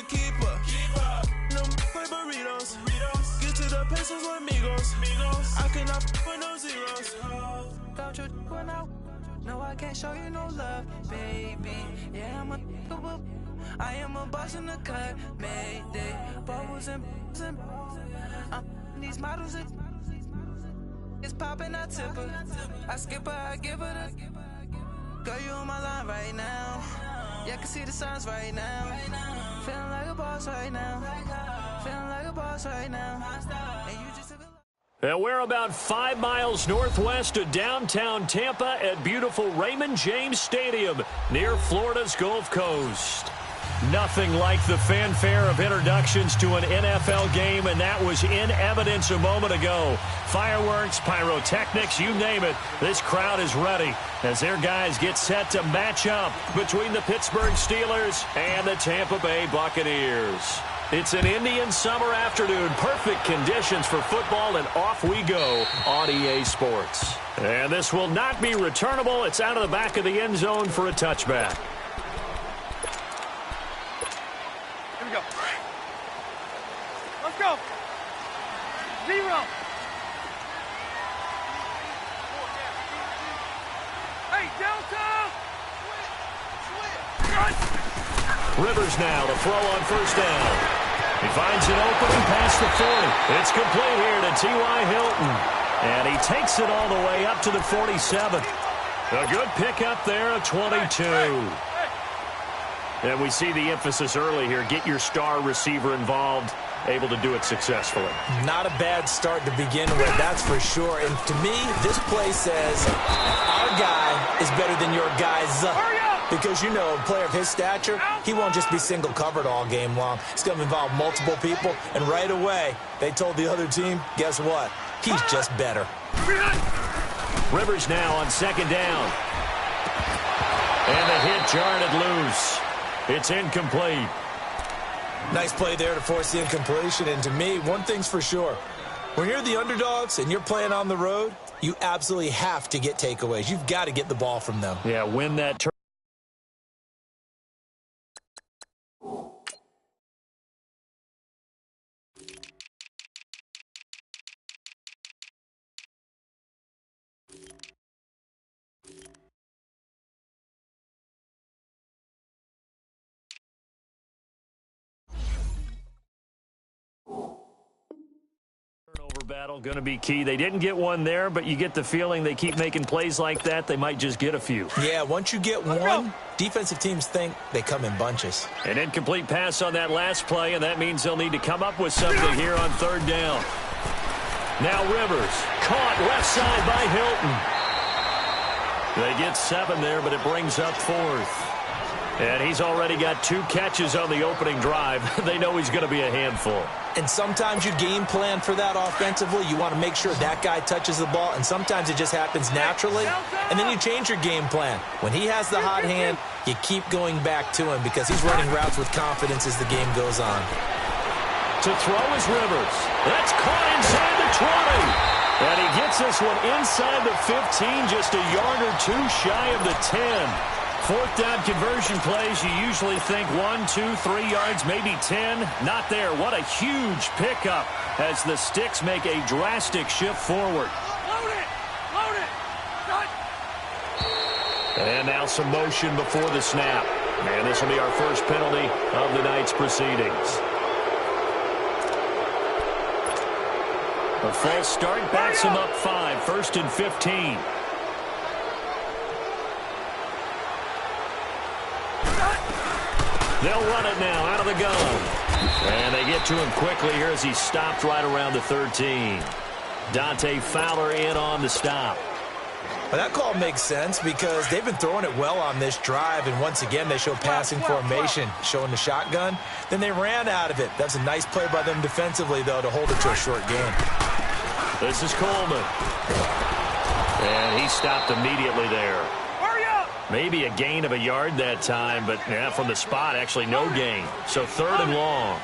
keeper. No play burritos. Get to the pesos with amigos. I cannot with no zeros. Don't you run out? No, I can't show you no love, baby. Yeah, I am a boss in the cut, mayday. Bubbles and these models it's popping, I tip her. I skip her, I give her the. Girl, you on my line right now. Yeah, I can see the signs right now. Feeling like a boss right now. Feeling like a boss right now. And you just took a And we're about 5 miles northwest of downtown Tampa at beautiful Raymond James Stadium near Florida's Gulf Coast. Nothing like the fanfare of introductions to an NFL game, and that was in evidence a moment ago. Fireworks, pyrotechnics, you name it. This crowd is ready as their guys get set to match up between the Pittsburgh Steelers and the Tampa Bay Buccaneers. It's an Indian summer afternoon. Perfect conditions for football, and off we go on EA Sports. And this will not be returnable. It's out of the back of the end zone for a touchback. Here we go. Let's go. 0. Hey, Delta! Rivers now to throw on first down. He finds an opening past the 40. It's complete here to T.Y. Hilton. And he takes it all the way up to the 47. A good pickup there at 22. And we see the emphasis early here. Get your star receiver involved. Able to do it successfully. Not a bad start to begin with, that's for sure. And to me, this play says our guy is better than your guys. Because, you know, a player of his stature, he won't just be single covered all game long. It's going to involve multiple people. And right away, they told the other team, guess what? He's just better. Rivers now on second down. And the hit jarred it loose. It's incomplete. Nice play there to force the incompletion. And to me, one thing's for sure. When you're the underdogs and you're playing on the road, you absolutely have to get takeaways. You've got to get the ball from them. Yeah, win that turn. Battle going to be key. They didn't get one there, but you get the feeling they keep making plays like that. They might just get a few. Yeah, once you get one, defensive teams think they come in bunches. An incomplete pass on that last play, and that means they'll need to come up with something here on third down. Now Rivers, caught left side by Hilton. They get 7 there, but it brings up 4th. And he's already got 2 catches on the opening drive. They know he's going to be a handful. And sometimes you game plan for that offensively. You want to make sure that guy touches the ball, and sometimes it just happens naturally. And then you change your game plan. When he has the hot hand, you keep going back to him because he's running routes with confidence as the game goes on. To throw is Rivers. That's caught inside the 20. And he gets this one inside the 15, just a yard or 2 shy of the 10. Fourth down conversion plays, you usually think 1, 2, 3 yards, maybe 10. Not there. What a huge pickup as the Sticks make a drastic shift forward. Load it! Load it! Cut! And now some motion before the snap. And this will be our first penalty of the night's proceedings. A false start backs him up 5, 1st and 15. They'll run it now out of the gun. And they get to him quickly here as he stopped right around the 13. Dante Fowler in on the stop. Well, that call makes sense because they've been throwing it well on this drive, and once again they show passing formation, showing the shotgun. Then they ran out of it. That's a nice play by them defensively, though, to hold it to a short gain. This is Coleman. And he stopped immediately there. Maybe a gain of a yard that time, but yeah, from the spot, actually no gain. So 3rd and long.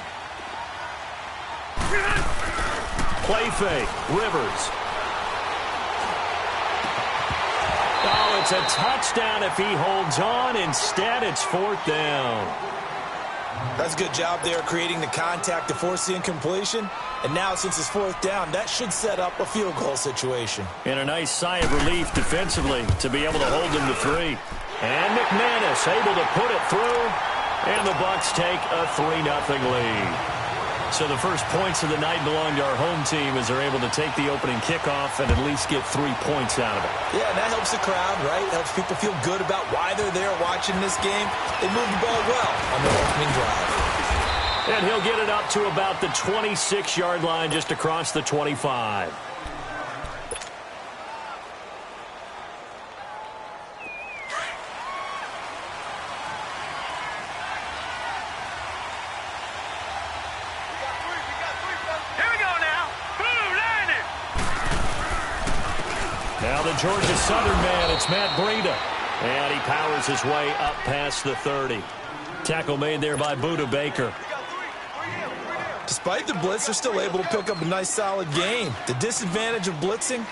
Play fake. Rivers. It's a touchdown if he holds on. Instead, it's 4th down. That's a good job there creating the contact to force the incompletion. And now, since it's fourth down, that should set up a field goal situation. And a nice sigh of relief defensively to be able to hold them to 3. And McManus able to put it through. And the Bucs take a 3-0 lead. So the first points of the night belong to our home team as they're able to take the opening kickoff and at least get 3 points out of it. Yeah, and that helps the crowd, right? Helps people feel good about why they're there watching this game. They moved the ball well on the opening drive. And he'll get it up to about the 26-yard line just across the 25. Now the Georgia Southern man, it's Matt Breida. And he powers his way up past the 30. Tackle made there by Budda Baker. Despite the blitz, they're still able to pick up a nice, solid gain. The disadvantage of blitzing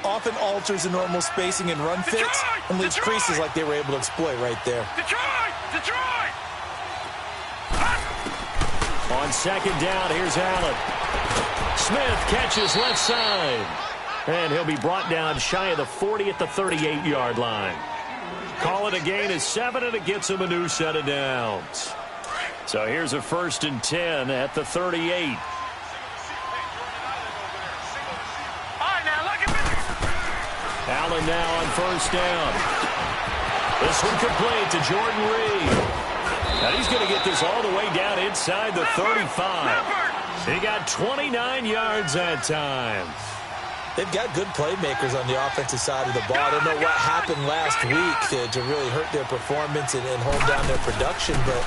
often alters the normal spacing and run fits and leaves creases like they were able to exploit right there. Detroit! On second down, here's Allen. Smith catches left side. And he'll be brought down shy of the 40 at the 38-yard line. Call it a gain of 7, and it gets him a new set of downs. So here's a 1st and 10 at the 38. Allen now on 1st down. This one complete to Jordan Reed. Now he's going to get this all the way down inside the 35. He got 29 yards that time. They've got good playmakers on the offensive side of the ball. I don't know what happened last week to really hurt their performance and hold down their production, but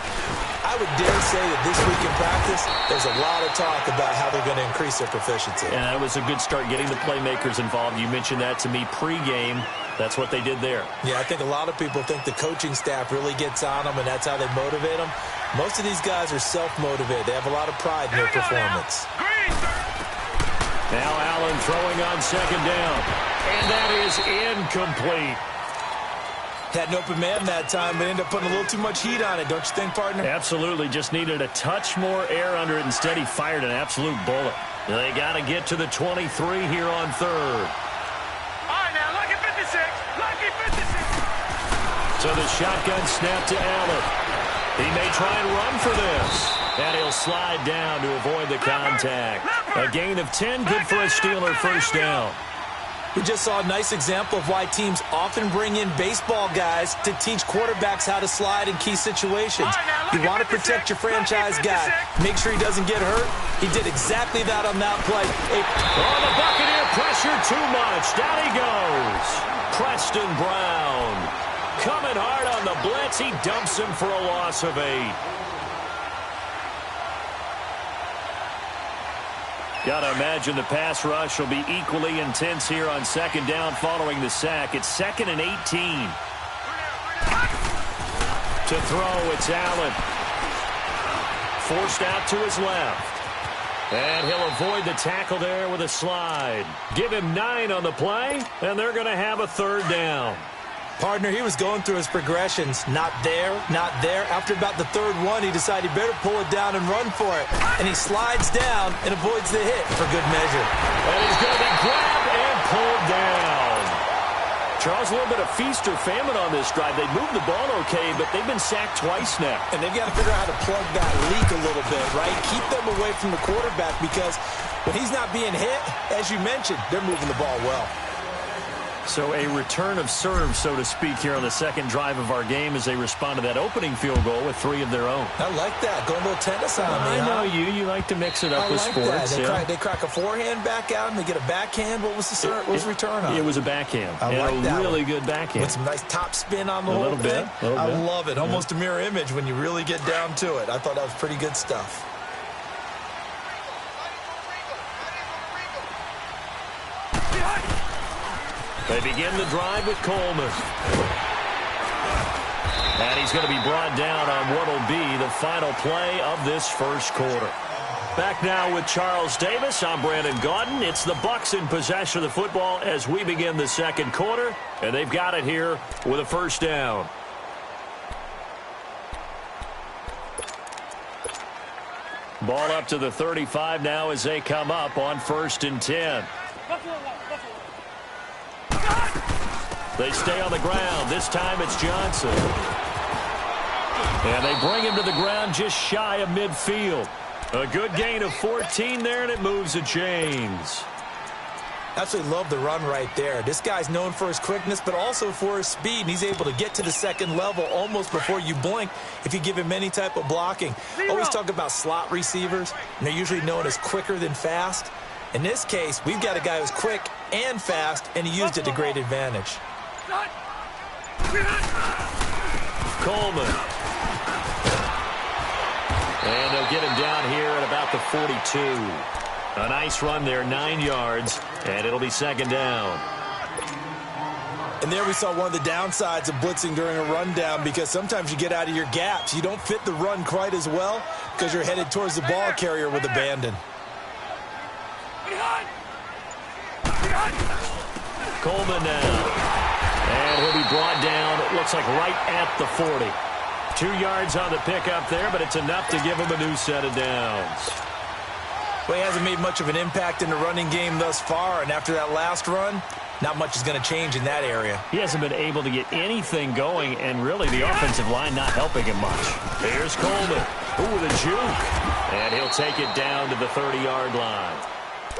I would dare say that this week in practice, there's a lot of talk about how they're going to increase their proficiency. And that was a good start getting the playmakers involved. You mentioned that to me pregame. That's what they did there. Yeah, I think a lot of people think the coaching staff really gets on them, and that's how they motivate them. Most of these guys are self-motivated. They have a lot of pride in their performance. Now Allen throwing on second down. And that is incomplete. Had an open man that time, but ended up putting a little too much heat on it, don't you think, partner? Absolutely. Just needed a touch more air under it. Instead, he fired an absolute bullet. They got to get to the 23 here on 3rd. All right, now, lucky 56. Lucky 56. So the shotgun snap to Allen. He may try and run for this. And he'll slide down to avoid the contact. A gain of 10, good for a Steeler 1st down. We just saw a nice example of why teams often bring in baseball guys to teach quarterbacks how to slide in key situations. You want to protect your franchise guy. Make sure he doesn't get hurt. He did exactly that on that play. Oh, the Buccaneer pressure too much. Down he goes. Preston Brown coming hard on the blitz. He dumps him for a loss of 8. Got to imagine the pass rush will be equally intense here on second down following the sack. It's 2nd and 18. To throw, it's Allen. Forced out to his left. And he'll avoid the tackle there with a slide. Give him 9 on the play, and they're going to have a 3rd down. Partner, he was going through his progressions. Not there, not there. After about the 3rd one, he decided he better pull it down and run for it. And he slides down and avoids the hit for good measure. And he's going to be grabbed and pulled down. Charles, a little bit of feast or famine on this drive. They moved the ball okay, but they've been sacked twice now. And they've got to figure out how to plug that leak a little bit, right? Keep them away from the quarterback because when he's not being hit, as you mentioned, they're moving the ball well. So a return of serve, so to speak, here on the second drive of our game as they respond to that opening field goal with 3 of their own. I like that. Going a little tennis on me. I know you. You like to mix it up with sports. They crack a forehand back out and they get a backhand. What was the return on? It was a backhand. I like that. A really good backhand. With some nice top spin on the whole thing. I love it. Yeah. Almost a mirror image when you really get down to it. I thought that was pretty good stuff. They begin the drive with Coleman. And he's going to be brought down on what will be the final play of this first quarter. Back now with Charles Davis. I'm Brandon Gaudin. It's the Bucs in possession of the football as we begin the second quarter. And they've got it here with a 1st down. Ball up to the 35 now as they come up on 1st and 10. They stay on the ground. This time it's Johnson. And they bring him to the ground just shy of midfield. A good gain of 14 there, and it moves to James. Absolutely love the run right there. This guy's known for his quickness, but also for his speed, and he's able to get to the second level almost before you blink if you give him any type of blocking. Always talk about slot receivers, and they're usually known as quicker than fast. In this case, we've got a guy who's quick and fast, and he used it to great advantage. Coleman. And they'll get him down here at about the 42. A nice run there, 9 yards, and it'll be 2nd down. And there we saw one of the downsides of blitzing during a rundown, because sometimes you get out of your gaps. You don't fit the run quite as well because you're headed towards the ball carrier with abandon. Coleman now. And he'll be brought down, it looks like right at the 40. 2 yards on the pickup there, but it's enough to give him a new set of downs. Well, he hasn't made much of an impact in the running game thus far, and after that last run, not much is going to change in that area. He hasn't been able to get anything going, and really the offensive line not helping him much. Here's Coleman. Ooh, the juke. And he'll take it down to the 30-yard line.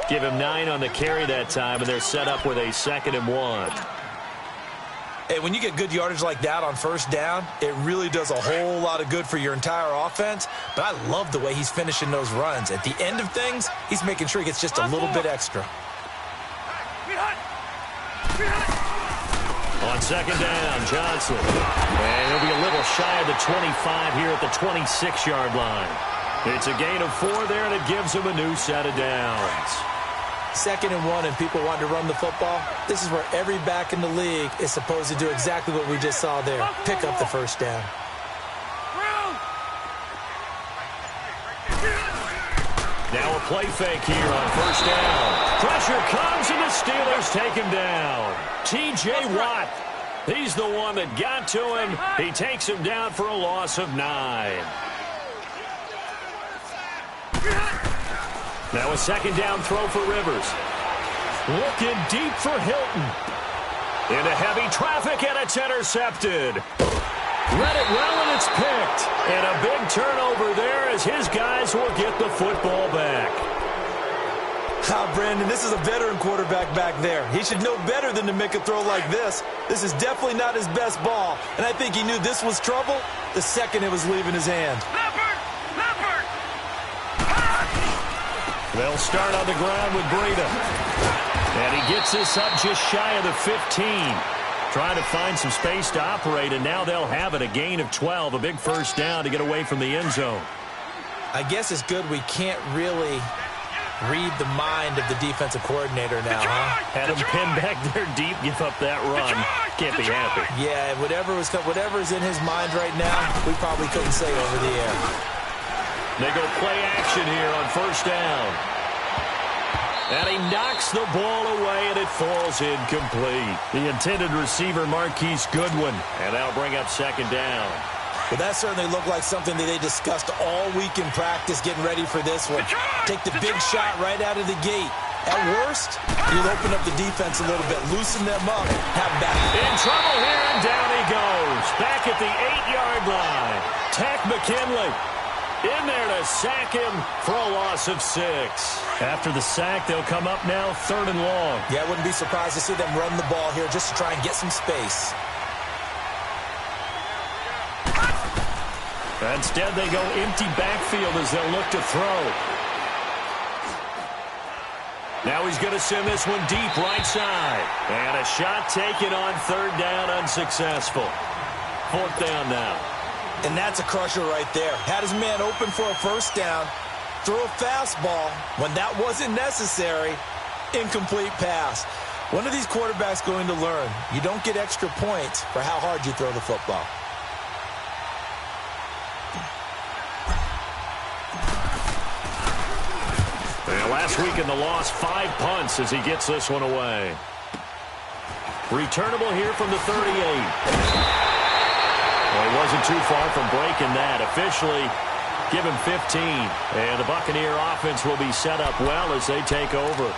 Give him 9 on the carry that time, and they're set up with a 2nd and 1. Hey, when you get good yardage like that on 1st down, it really does a whole lot of good for your entire offense. But I love the way he's finishing those runs. At the end of things, he's making sure he gets just a little bit extra. On 2nd down, Johnson. And he'll be a little shy of the 25 here at the 26-yard line. It's a gain of 4 there, and it gives him a new set of downs. 2nd and 1, and people want to run the football. This is where every back in the league is supposed to do exactly what we just saw there. Pick up the 1st down. Now a play fake here on 1st down. Pressure comes, and the Steelers take him down. T.J. Watt, he's the one that got to him. He takes him down for a loss of 9. Now a 2nd down throw for Rivers. Looking deep for Hilton. Into heavy traffic, and it's intercepted. Read it well, and it's picked. And a big turnover there as his guys will get the football back. Brandon, this is a veteran quarterback back there. He should know better than to make a throw like this. This is definitely not his best ball, and I think he knew this was trouble the second it was leaving his hand. They'll start on the ground with Breida. And he gets this up just shy of the 15. Trying to find some space to operate, and now they'll have it. A gain of 12, a big 1st down to get away from the end zone. I guess it's good we can't really read the mind of the defensive coordinator now, huh? Had him pinned back there deep, give up that run. Can't be happy. Yeah, whatever's in his mind right now, we probably couldn't say over the air. They go play action here on 1st down. And he knocks the ball away, and it falls incomplete. The intended receiver, Marquise Goodwin. And that'll bring up 2nd down. Well, that certainly looked like something that they discussed all week in practice, getting ready for this one. Take the big shot right out of the gate. At worst, you'll open up the defense a little bit, loosen them up, have back. In trouble here, and down he goes. Back at the 8-yard line. Takk McKinley in there to sack him for a loss of 6. After the sack, they'll come up now 3rd and long. Yeah, I wouldn't be surprised to see them run the ball here just to try and get some space. Instead, they go empty backfield as they'll look to throw. Now he's going to send this one deep right side. And a shot taken on 3rd down, unsuccessful. 4th down now. And that's a crusher right there. Had his man open for a 1st down, throw a fastball when that wasn't necessary, incomplete pass. One of these quarterbacks going to learn, you don't get extra points for how hard you throw the football. Last week in the loss, 5 punts as he gets this one away. Returnable here from the 38. Well, he wasn't too far from breaking that. Officially, Give him 15. And the Buccaneer offense will be set up well as they take over.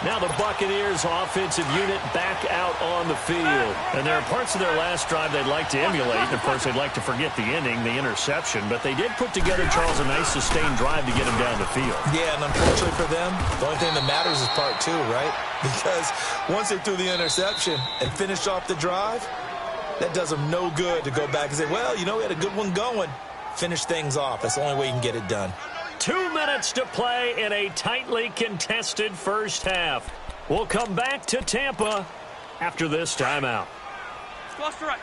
Now the Buccaneers offensive unit back out on the field. And there are parts of their last drive they'd like to emulate. Of course, they'd like to forget the ending, the interception. But they did put together, Charles, a nice sustained drive to get them down the field. Yeah, and unfortunately for them, the only thing that matters is part two, right? Because once they threw the interception and finished off the drive, that does them no good to go back and say, well, you know, we had a good one going. Finish things off. That's the only way you can get it done. 2 minutes to play in a tightly contested first half. We'll come back to Tampa after this timeout. Left to right.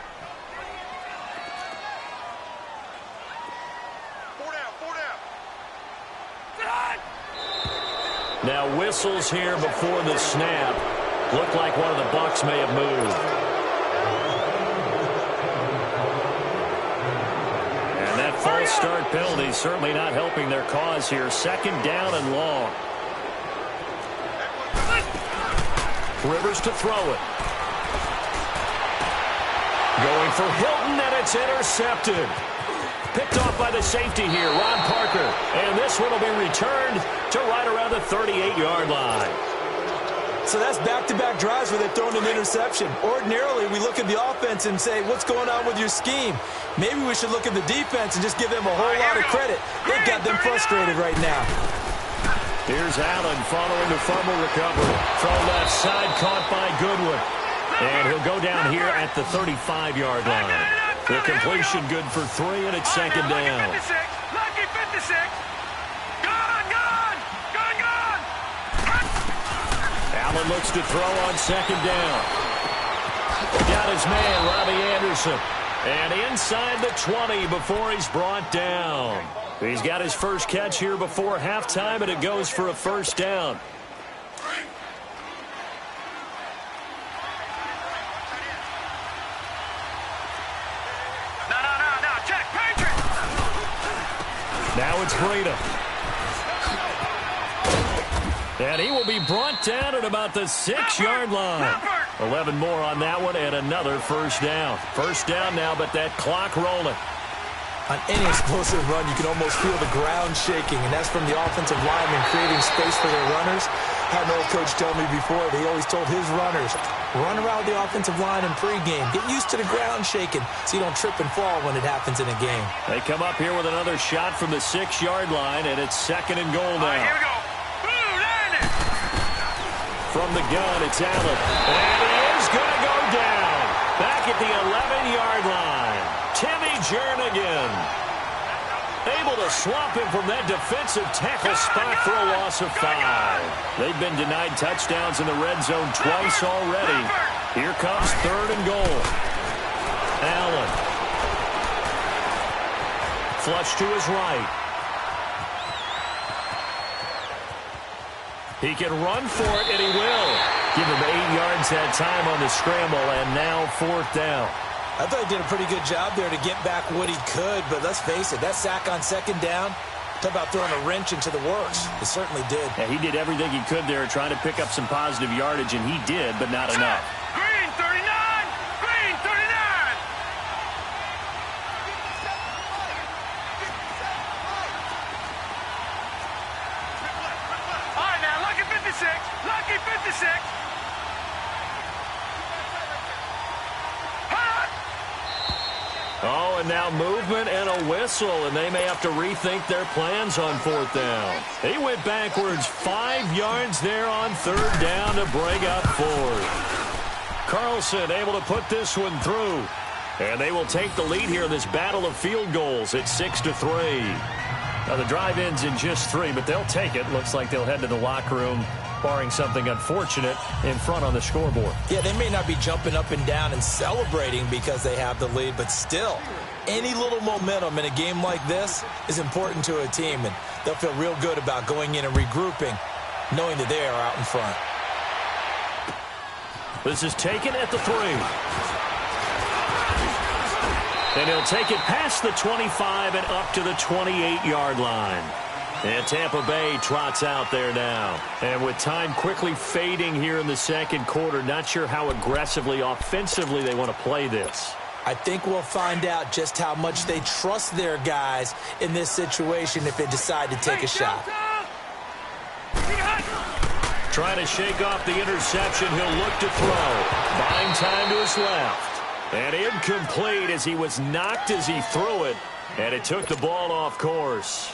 4 down. Now whistles here before the snap. Looked like one of the Bucs may have moved. False start penalty certainly not helping their cause here. Second down and long. Rivers to throw it. Going for Hilton, and it's intercepted. Picked off by the safety here, Ron Parker. And this one will be returned to right around the 38-yard line. So that's back-to-back drives where they've thrown an interception. Ordinarily, we look at the offense and say, what's going on with your scheme? Maybe we should look at the defense and just give them a whole lot of credit. They've got them frustrated right now. Here's Allen following the fumble recovery. Throw left side, caught by Goodwin. And he'll go down here at the 35-yard line. The completion good for 3, and it's second down. Lucky 56. Allen looks to throw on second down. Got his man, Robbie Anderson. And inside the 20 before he's brought down. He's got his first catch here before halftime, and it goes for a first down. No. Check, Patriot. Now it's Breida. And he will be brought down at about the 6-yard line. 11 more on that one, and another first down. First down now, but that clock rolling. On any explosive run, you can almost feel the ground shaking, and that's from the offensive linemen creating space for their runners. I had an old coach tell me before, he always told his runners, run around the offensive line in pregame. Get used to the ground shaking so you don't trip and fall when it happens in a game. They come up here with another shot from the 6-yard line, and it's second and goal now. Here we go. From the gun, it's Allen. And he is going to go down. Back at the 11-yard line. Timmy Jernigan. Able to swap him from that defensive tackle spot for a loss of 5. They've been denied touchdowns in the red zone twice already. Here comes third and goal. Allen. Flush to his right. He can run for it, and he will. Give him 8 yards that time on the scramble, and now fourth down. I thought he did a pretty good job there to get back what he could, but let's face it, that sack on second down, talk about throwing a wrench into the works. It certainly did. Yeah, he did everything he could there trying to pick up some positive yardage, and he did, but not enough. Green 39! Green 39! All right, now, lucky 56. Lucky 56. Oh, and now movement and a whistle, and they may have to rethink their plans on fourth down. He went backwards 5 yards there on third down to bring up fourth. Carlson able to put this one through. And they will take the lead here in this battle of field goals at 6-3. Now, the drive ends in just 3, but they'll take it. Looks like they'll head to the locker room, barring something unfortunate, in front on the scoreboard. Yeah, they may not be jumping up and down and celebrating because they have the lead, but still, any little momentum in a game like this is important to a team, and they'll feel real good about going in and regrouping, knowing that they are out in front. This is taken at the 3. And he'll take it past the 25 and up to the 28-yard line. And Tampa Bay trots out there now. And with time quickly fading here in the second quarter, not sure how aggressively, offensively they want to play this. I think we'll find out just how much they trust their guys in this situation if they decide to take a shot. Trying to shake off the interception. He'll look to throw. Buying time to his left. And incomplete as he was knocked as he threw it. And it took the ball off course.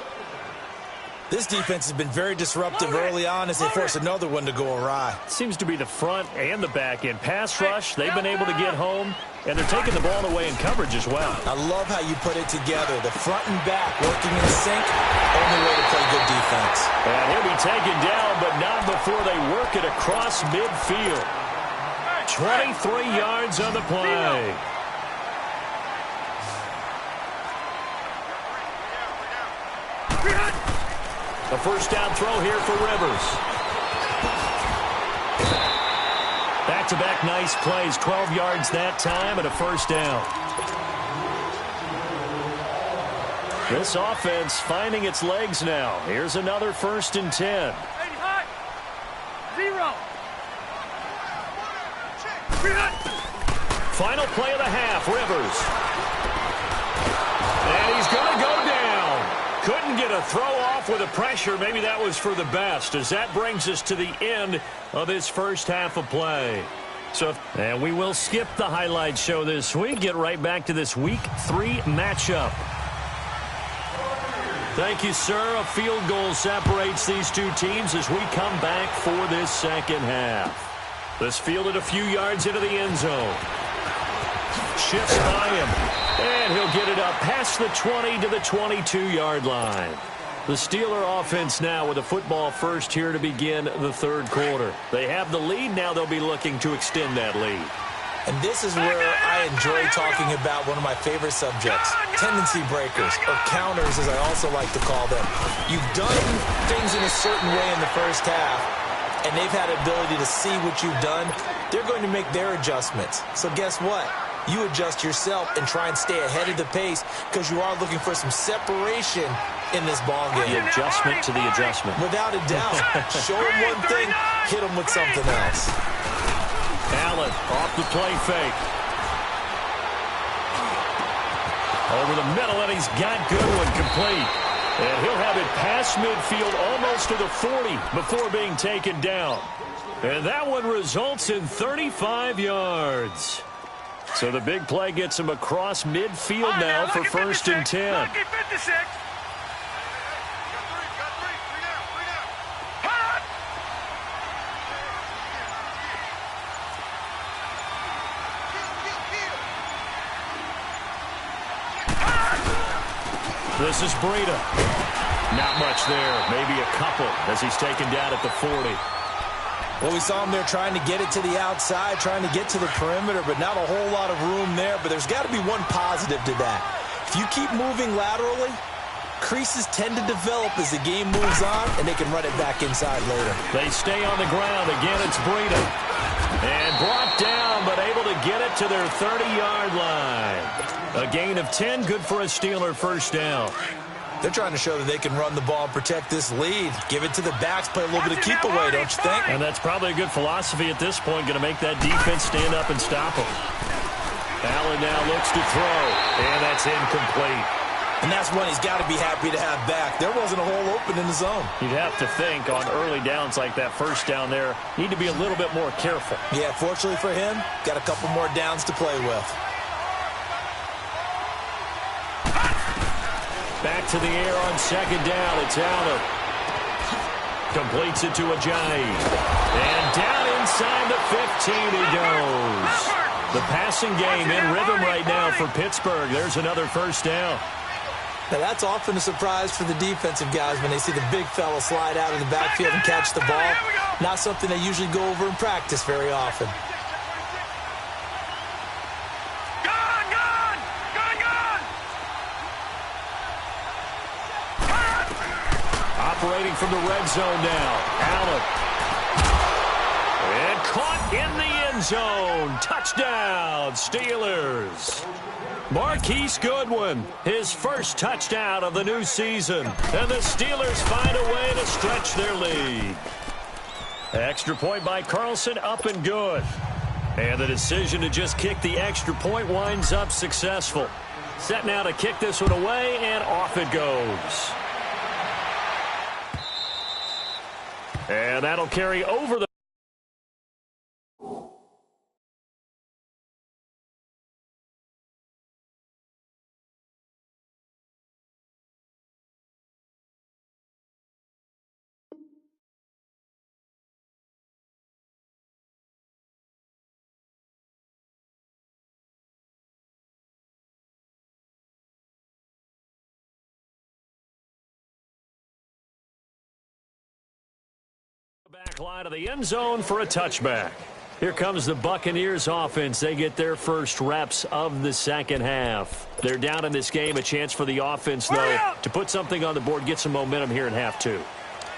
This defense has been very disruptive early on as they force another one to go awry. Seems to be the front and the back end. Pass rush, they've been able to get home, and they're taking the ball away in coverage as well. I love how you put it together. The front and back working in sync, only way to play good defense. And he'll be taken down, but not before they work it across midfield. 23 yards on the play. A first down throw here for Rivers. Back-to-back nice plays, 12 yards that time and a first down. This offense finding its legs now. Here's another 1st and 10. 0. Final play of the half, Rivers. And he's going to go down. Couldn't get a throw off with the pressure. Maybe that was for the best, as that brings us to the end of this first half of play. And we will skip the highlight show this week. Get right back to this Week 3 matchup. Thank you, sir. A field goal separates these two teams as we come back for this second half. This fielded a few yards into the end zone. Shifts by him. And he'll get it up past the 20 to the 22-yard line. The Steeler offense now with a football first here to begin the third quarter. They have the lead. Now they'll be looking to extend that lead. And this is where I enjoy talking about one of my favorite subjects, tendency breakers, or counters as I also like to call them. You've done things in a certain way in the first half, and they've had ability to see what you've done. They're going to make their adjustments. So guess what? You adjust yourself and try and stay ahead of the pace because you are looking for some separation in this ball game. The adjustment to the adjustment. Without a doubt. Show them one thing, hit them with something else. Allen off the play fake. Over the middle, and he's got Goodwin complete. And he'll have it past midfield almost to the 40 before being taken down. And that one results in 35 yards. So the big play gets him across midfield now for 1st and 10. Lucky 56. This is Breida. Not much there. Maybe a couple as he's taken down at the 40. Well, we saw him there trying to get it to the outside, trying to get to the perimeter, but not a whole lot of room there. But there's got to be one positive to that. If you keep moving laterally, creases tend to develop as the game moves on, and they can run it back inside later. They stay on the ground. Again, it's Breida. And brought down, but able to get it to their 30-yard line. A gain of 10, good for a Steeler first down. They're trying to show that they can run the ball and protect this lead. Give it to the backs, play a little bit of keep away, don't you think? And that's probably a good philosophy at this point, going to make that defense stand up and stop them. Allen now looks to throw, and that's incomplete. And that's one he's got to be happy to have back. There wasn't a hole open in the zone. You'd have to think on early downs like that first down there, need to be a little bit more careful. Yeah, fortunately for him, got a couple more downs to play with. Back to the air on second down. It's Allen. Completes it to Ajayi. And down inside the 15 he goes. The passing game in rhythm right now for Pittsburgh. There's another first down. Now that's often a surprise for the defensive guys when they see the big fella slide out of the backfield and catch the ball. Not something they usually go over in practice very often. Operating from the red zone now. Allen. And caught in the end zone. Touchdown, Steelers. Marquise Goodwin, his first touchdown of the new season. And the Steelers find a way to stretch their lead. Extra point by Carlson, up and good. And the decision to just kick the extra point winds up successful. Set now to kick this one away, and off it goes. And that'll carry over the... Back line of the end zone for a touchback. Here comes the Buccaneers offense. They get their first reps of the second half. They're down in this game. A chance for the offense, though, to put something on the board, get some momentum here in half two.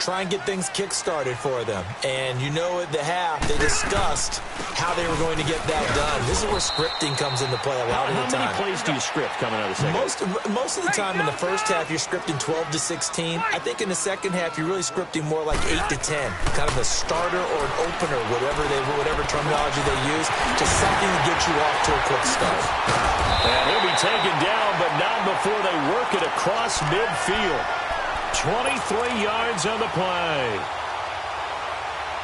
Try and get things kick-started for them. And you know at the half, they discussed how they were going to get that done. This is where scripting comes into play a lot of the time. How many plays do you script coming out of the second half? Most of the time in the first half, you're scripting 12 to 16. I think in the second half, you're really scripting more like 8 to 10. Kind of a starter or an opener, whatever terminology they use, just something to get you off to a quick start. And he'll be taken down, but not before they work it across midfield. 23 yards on the play.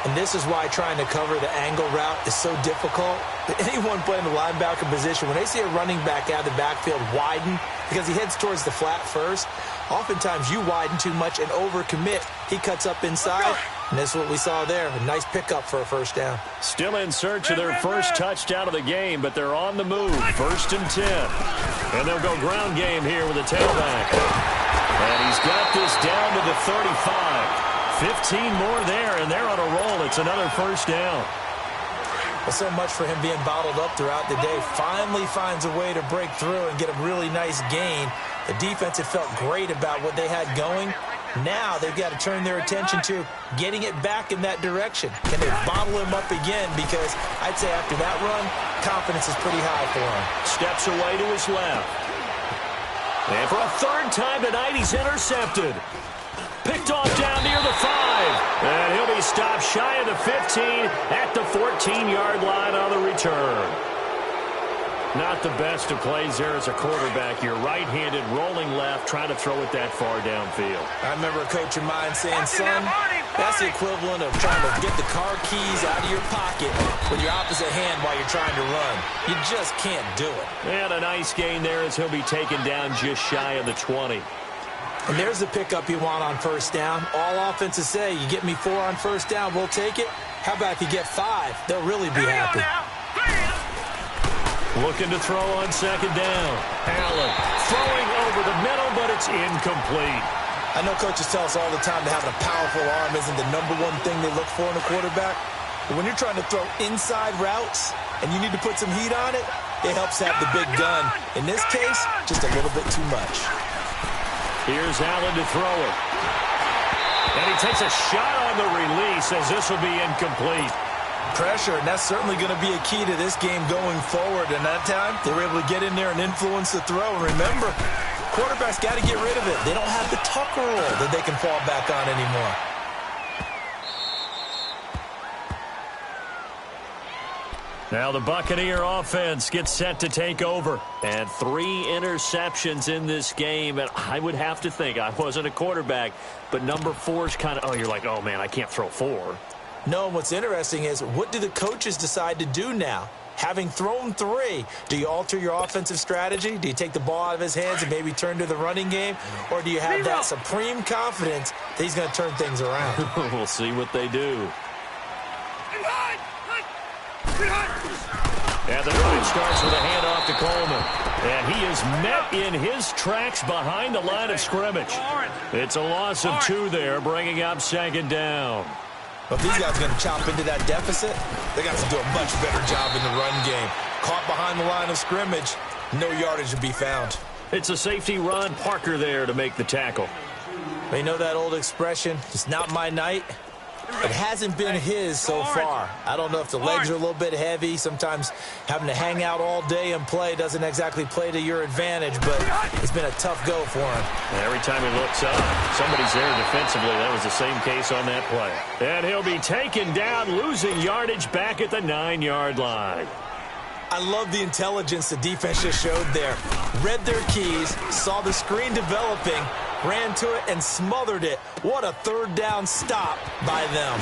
And this is why trying to cover the angle route is so difficult. Anyone playing the linebacker position, when they see a running back out of the backfield widen, because he heads towards the flat first, oftentimes you widen too much and overcommit. He cuts up inside, and that's what we saw there. A nice pickup for a first down. Still in search of their first touchdown of the game, but they're on the move. 1st and 10. And they'll go ground game here with a tailback. And he's got this down to the 35. 15 more there, and they're on a roll. It's another first down. Well, so much for him being bottled up throughout the day. Finally finds a way to break through and get a really nice gain. The defense had felt great about what they had going. Now they've got to turn their attention to getting it back in that direction. Can they bottle him up again? Because I'd say after that run, confidence is pretty high for him. Steps away to his left. And for a third time tonight, he's intercepted. Picked off down near the 5. And he'll be stopped shy of the 15 at the 14-yard line on the return. Not the best of plays there as a quarterback. You're right-handed, rolling left, trying to throw it that far downfield. I remember a coach of mine saying, son, that's the equivalent of trying to get the car keys out of your pocket with your opposite hand while you're trying to run. You just can't do it. And a nice gain there as he'll be taken down just shy of the 20. And there's the pickup you want on first down. All offenses say, you get me 4 on first down, we'll take it. How about if you get 5? They'll really be happy. Looking to throw on second down. Allen throwing over the middle, but it's incomplete. I know coaches tell us all the time that having a powerful arm isn't the #1 thing they look for in a quarterback. But when you're trying to throw inside routes and you need to put some heat on it, it helps to have the big gun. In this case, just a little bit too much. Here's Allen to throw it. And he takes a shot on the release as this will be incomplete. Pressure, and that's certainly going to be a key to this game going forward. And that time, they were able to get in there and influence the throw. And remember, quarterbacks got to get rid of it. They don't have the Tucker rule that they can fall back on anymore. Now the Buccaneer offense gets set to take over. And 3 interceptions in this game. And I would have to think, I wasn't a quarterback, but number 4's kind of, you're like, oh, man, I can't throw 4. No, what's interesting is, what do the coaches decide to do now? Having thrown 3, do you alter your offensive strategy? Do you take the ball out of his hands and maybe turn to the running game? Or do you have that supreme confidence that he's going to turn things around? We'll see what they do. And the drive starts with a handoff to Coleman. And he is met in his tracks behind the line of scrimmage. It's a loss of 2 there, bringing up second down. But if these guys are going to chop into that deficit, they got to do a much better job in the run game. Caught behind the line of scrimmage, no yardage to be found. It's a safety run. Parker there to make the tackle. They know that old expression, it's not my night. It hasn't been his so far. I don't know if the legs are a little bit heavy. Sometimes having to hang out all day and play doesn't exactly play to your advantage, but it's been a tough go for him. Every time he looks up, somebody's there defensively. That was the same case on that play. And he'll be taken down, losing yardage back at the 9-yard line. I love the intelligence the defense just showed there. Read their keys, saw the screen developing, ran to it, and smothered it. What a third down stop by them.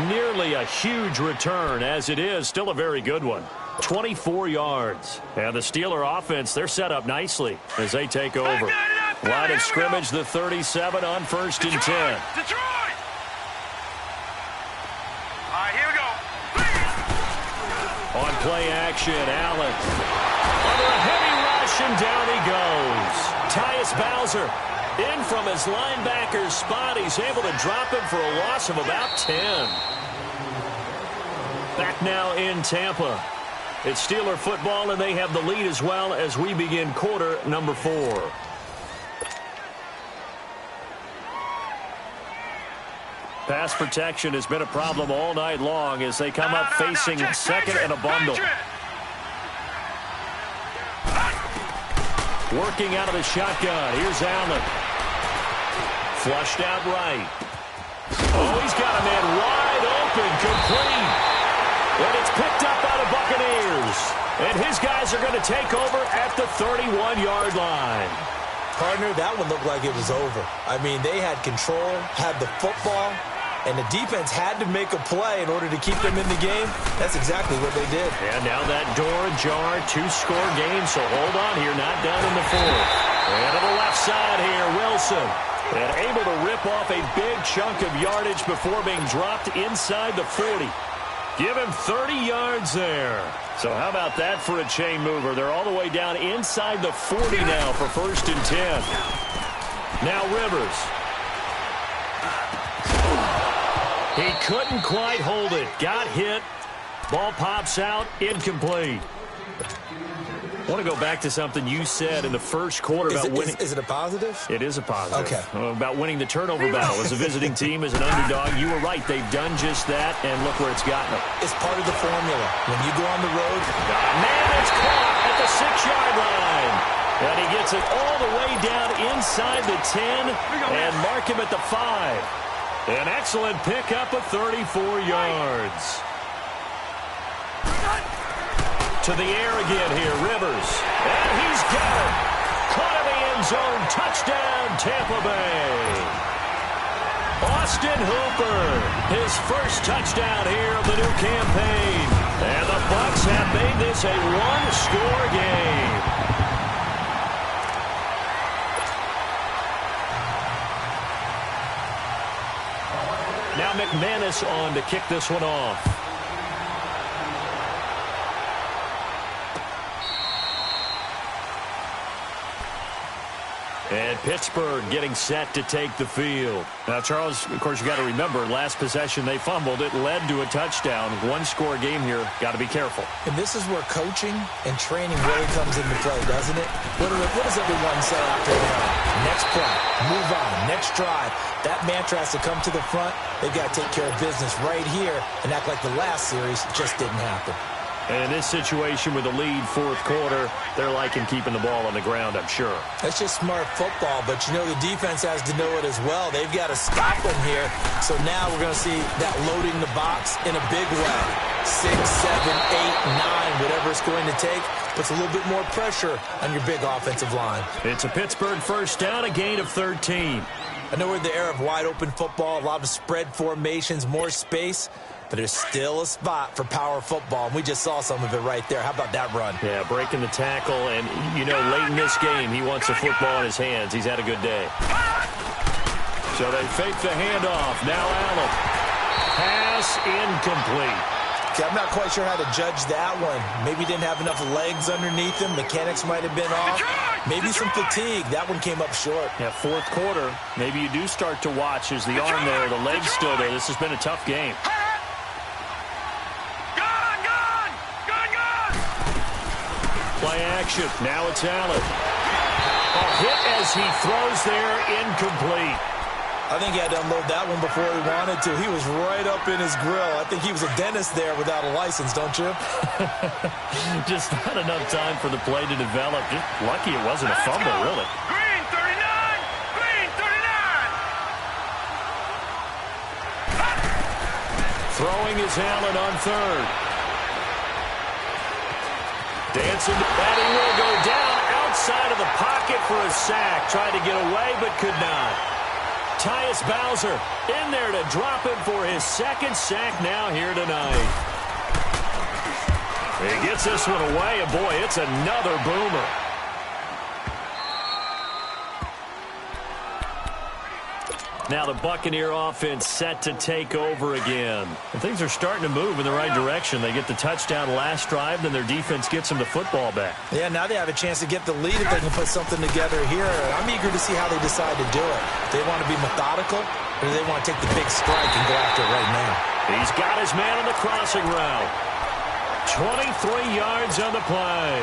Nearly a huge return, as it is still a very good one. 24 yards. And the Steeler offense, they're set up nicely as they take over. Line of scrimmage, the 37 on 1st and 10. Detroit! All right, here we go. On play action, Allen. Under a heavy rush, and down he goes. Tyus Bowser in from his linebacker's spot. He's able to drop him for a loss of about 10. Back now in Tampa. It's Steeler football, and they have the lead as well as we begin quarter number 4. Pass protection has been a problem all night long as they come up facing second and a bundle. Working out of the shotgun. Here's Allen. Flushed out right. Oh, he's got a man wide open, complete. And it's picked up by the Buccaneers. And his guys are going to take over at the 31-yard line. Partner, that one looked like it was over. I mean, they had control, had the football, and the defense had to make a play in order to keep them in the game. That's exactly what they did. And now that door ajar, 2-score game, so hold on here, not done in the 4th. And to the left side here, Wilson. And able to rip off a big chunk of yardage before being dropped inside the 40. Give him 30 yards there. So how about that for a chain mover? They're all the way down inside the 40 now for 1st and 10. Now Rivers. He couldn't quite hold it. Got hit. Ball pops out. Incomplete. I want to go back to something you said in the first quarter about winning. Is it a positive? It is a positive. Okay. About winning the turnover battle. As a visiting team, as an underdog, you were right. They've done just that, and look where it's gotten them. It's part of the formula. When you go on the road. Man, it's caught at the 6-yard line. And he gets it all the way down inside the 10 and mark him at the 5. An excellent pickup of 34 yards. To the air again here, Rivers. And he's got it. Caught in the end zone. Touchdown, Tampa Bay. Austin Hooper, his first touchdown here of the new campaign. And the Bucs have made this a one-score game. Now McManus on to kick this one off. And Pittsburgh getting set to take the field. Now, Charles, of course, you got to remember, last possession they fumbled. It led to a touchdown. One-score game here. Got to be careful. And this is where coaching and training really comes into play, doesn't it? What does everyone say after an error? Next play, move on, next drive. That mantra has to come to the front. They've got to take care of business right here and act like the last series just didn't happen. And in this situation with the lead, 4th quarter, they're liking keeping the ball on the ground, I'm sure. That's just smart football, but you know the defense has to know it as well. They've got to stop them here. So now we're going to see that loading the box in a big way. 6, 7, 8, 9, whatever it's going to take, puts a little bit more pressure on your big offensive line. It's a Pittsburgh first down, a gain of 13. I know we're in the era of wide-open football, a lot of spread formations, more space, but there's still a spot for power football, and we just saw some of it right there. How about that run? Yeah, breaking the tackle, and, you know, late in this game, he wants the football in his hands. He's had a good day. So they fake the handoff. Now Allen. Pass incomplete. Okay, I'm not quite sure how to judge that one. Maybe didn't have enough legs underneath him. Mechanics might have been off. Maybe some fatigue. That one came up short. Yeah, 4th quarter. Maybe you do start to watch as the arm there, the leg's still there. This has been a tough game. Play action. Now it's Allen. Hit as he throws there, incomplete. I think he had to unload that one before he wanted to. He was right up in his grill. I think he was a dentist there without a license, don't you? Just not enough time for the play to develop. Just lucky it wasn't a fumble, really. Green 39! Green 39! Throwing is Allen on third. Dancing, and he will go down outside of the pocket for a sack. Tried to get away, but could not. Tyus Bowser in there to drop him for his second sack now here tonight. He gets this one away, and boy, it's another boomer. Now the Buccaneer offense set to take over again. And things are starting to move in the right direction. They get the touchdown last drive, then their defense gets them the football back. Yeah, now they have a chance to get the lead if they can put something together here. I'm eager to see how they decide to do it. Do they want to be methodical, or do they want to take the big strike and go after it right now? He's got his man on the crossing route. 23 yards on the play.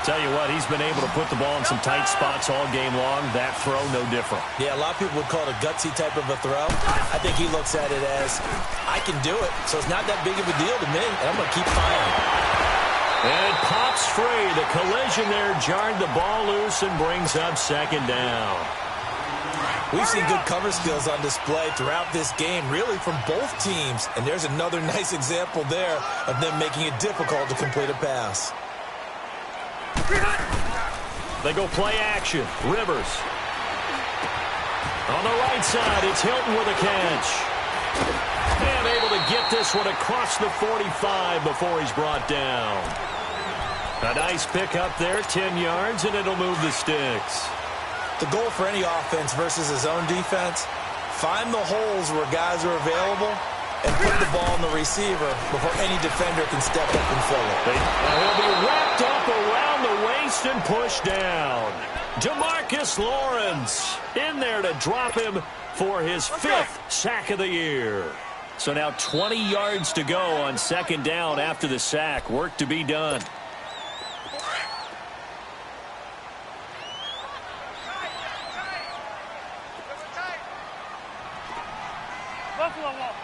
Tell you what, he's been able to put the ball in some tight spots all game long. That throw, no different. Yeah, a lot of people would call it a gutsy type of a throw. I think he looks at it as, I can do it, so it's not that big of a deal to me, and I'm going to keep firing. And it pops free. The collision there jarred the ball loose and brings up second down. We've seen good cover skills on display throughout this game, really from both teams. And there's another nice example there of them making it difficult to complete a pass. They go play action. Rivers. On the right side, it's Hilton with a catch. And able to get this one across the 45 before he's brought down. A nice pick up there, 10 yards, and it'll move the sticks. The goal for any offense versus his own defense, find the holes where guys are available and put the ball in the receiver before any defender can step up and fill it. He'll be wrapped up around the waist and pushed down. Demarcus Lawrence in there to drop him for his 5th sack of the year. So now 20 yards to go on second down after the sack. Work to be done. Buffalo wall.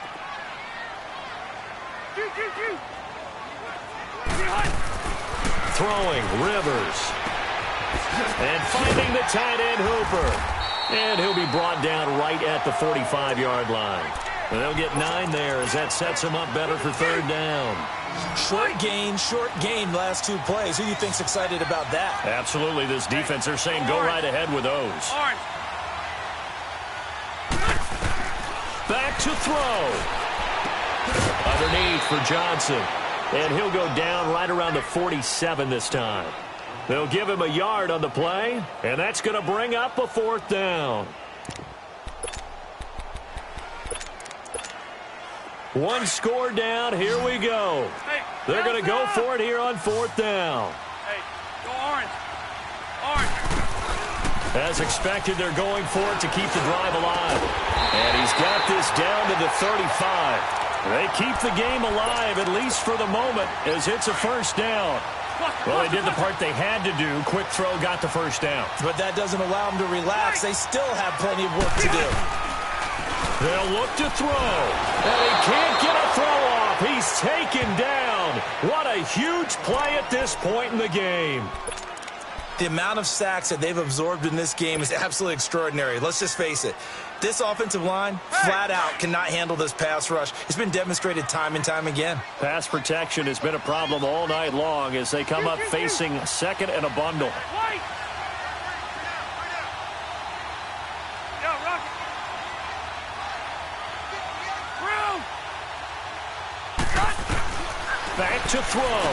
Throwing, Rivers. And finding the tight end, Hooper. And he'll be brought down right at the 45-yard line. And they'll get 9 there as that sets him up better for third down. Short gain last 2 plays. Who do you think's excited about that? Absolutely, this defense, they're saying go right ahead with those. Back to throw. Underneath for Johnson. And he'll go down right around the 47 this time. They'll give him a yard on the play, and that's going to bring up a 4th down. One score down. Here we go. They're going to go for it here on 4th down. Hey, go orange. Orange. As expected, they're going for it to keep the drive alive. And he's got this down to the 35. They keep the game alive, at least for the moment, as it's a 1st down. Well, they did the part they had to do. Quick throw got the 1st down. But that doesn't allow them to relax. They still have plenty of work to do. They'll look to throw. And he can't get a throw off. He's taken down. What a huge play at this point in the game. The amount of sacks that they've absorbed in this game is absolutely extraordinary. Let's just face it. This offensive line, flat out, cannot handle this pass rush. It's been demonstrated time and time again. Pass protection has been a problem all night long as they come up facing 2nd and a bundle. Back to throw.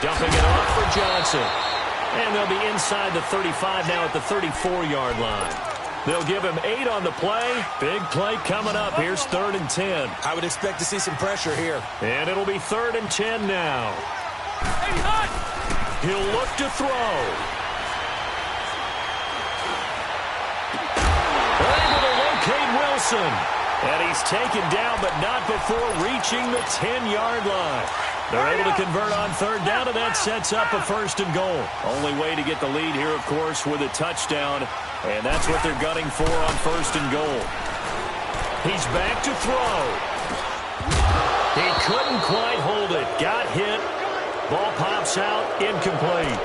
Dumping it off for Johnson. And they'll be inside the 35 now at the 34-yard line. They'll give him 8 on the play. Big play coming up. Here's 3rd and 10. I would expect to see some pressure here. And it'll be 3rd and 10 now. He'll look to throw. Able to locate Wilson. And he's taken down, but not before reaching the 10-yard line. They're able to convert on third down, and that sets up a 1st and goal. Only way to get the lead here, of course, with a touchdown, and that's what they're gunning for on 1st and goal. He's back to throw. He couldn't quite hold it. Got hit. Ball pops out, incomplete.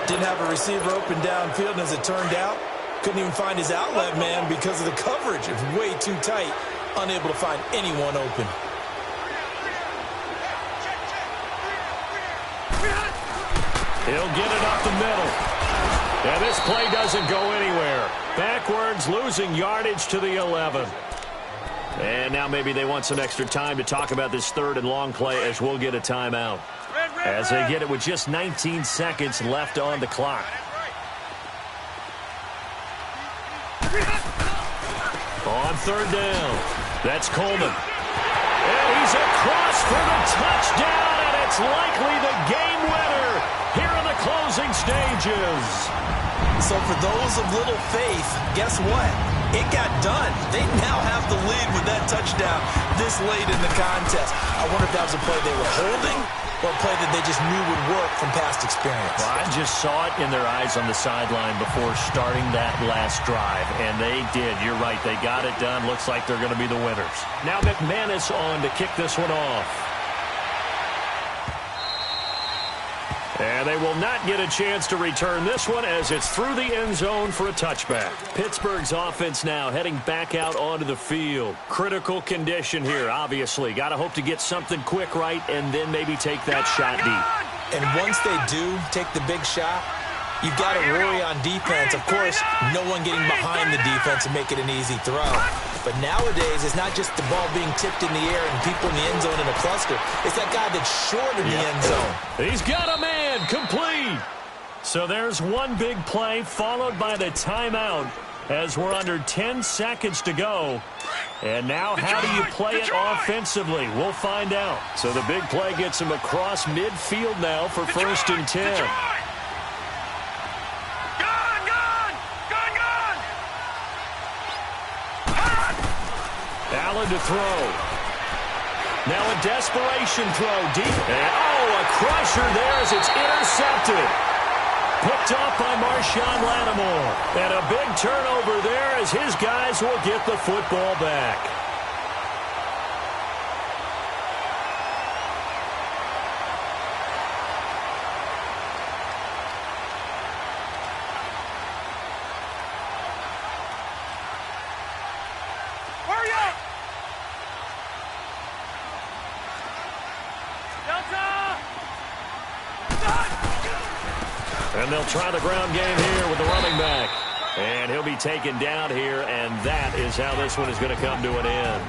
Didn't have a receiver open downfield, and as it turned out, couldn't even find his outlet man because of the coverage. It was way too tight, unable to find anyone open. He'll get it up the middle. And this play doesn't go anywhere. Backwards, losing yardage to the 11. And now maybe they want some extra time to talk about this 3rd and long play as we'll get a timeout. As they get it with just 19 seconds left on the clock. On 3rd down, that's Coleman. And he's across for the touchdown, and it's likely the game winner here in the closing stages. So for those of little faith, guess what? It got done. They now have the lead with that touchdown this late in the contest. I wonder if that was a play they were holding or a play that they just knew would work from past experience. Well, I just saw it in their eyes on the sideline before starting that last drive, and they did. You're right. They got it done. Looks like they're going to be the winners. Now McManus on to kick this one off. And they will not get a chance to return this one as it's through the end zone for a touchback. Pittsburgh's offense now heading back out onto the field. Critical condition here, obviously. Got to hope to get something quick right and then maybe take that shot deep. And once they do take the big shot, you've got to worry on defense. Of course, no one getting behind the defense and make it an easy throw. But nowadays, it's not just the ball being tipped in the air and people in the end zone in a cluster. It's that guy that's short in the end zone. He's got a man, complete. So there's one big play followed by the timeout as we're under 10 seconds to go. And now how do you play it offensively? We'll find out. So the big play gets him across midfield now for 1st and 10. Allen to throw. Now a desperation throw deep. And, a crusher there as it's intercepted. Picked off by Marshawn Lattimore. And a big turnover there as his guys will get the football back. And they'll try the ground game here with the running back. And he'll be taken down here, and that is how this one is going to come to an end.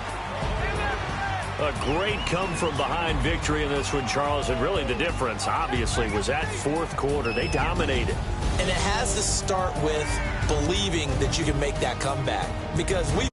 A great come-from-behind victory in this one, Charles. And really the difference, obviously, was that 4th quarter. They dominated. And it has to start with believing that you can make that comeback. Because we